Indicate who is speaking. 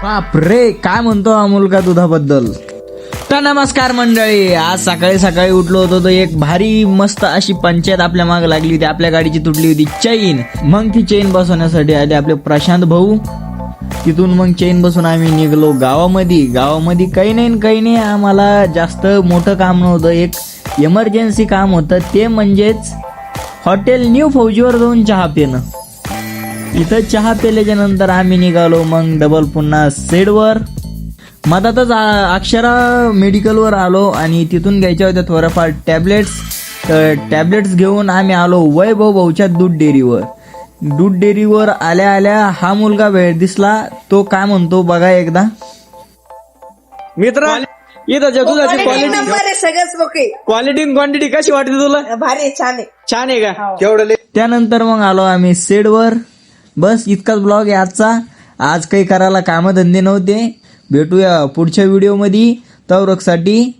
Speaker 1: बाप रे, काय म्हणतो हा मुलगा दुधाबद्दल. तर नमस्कार मंडळी, आज सकाळी सकाळी उठलो होतो तर एक भारी मस्त अशी पंचायत आपल्या मागे लागली होती. आपल्या गाडीची तुटली होती चेन. मग ती चेन बसवण्यासाठी आले आपले प्रशांत भाऊ. तिथून मग चेन बसून आम्ही निघलो गावामध्ये काही नाही, आम्हाला जास्त मोठं काम नव्हतं. एक इमर्जन्सी काम होतं, ते म्हणजेच हॉटेल न्यू फौजीवर जाऊन चहा पिणं. इथं चहा पिल्याच्या नंतर आम्ही निघालो मग डबल पुन्हा सेडवर. मधातच अक्षरा मेडिकलवर आलो आणि तिथून घ्यायच्या होत्या थोड्याफार टॅबलेट्स. तर टॅबलेट्स घेऊन आम्ही आलो वैभव भाऊच्या दूध डेअरीवर आल्या आल्या हा मुलगा वेळ दिसला. तो काय म्हणतो बघा एकदा.
Speaker 2: मित्र इथं दुधाची क्वालिटी
Speaker 3: सगळंच ओके.
Speaker 2: क्वालिटी क्वांटिटी कशी वाटते तुला?
Speaker 3: भारी छान आहे.
Speaker 2: छान आहे का?
Speaker 3: केवढं
Speaker 1: त्यानंतर मग आलो आम्ही सेडवर. बस इतकाच ब्लॉग आहे आजचा. आज काही करायला कामधंदे नव्हते. भेटूया पुढच्या व्हिडिओ मध्ये. तवरकसाठी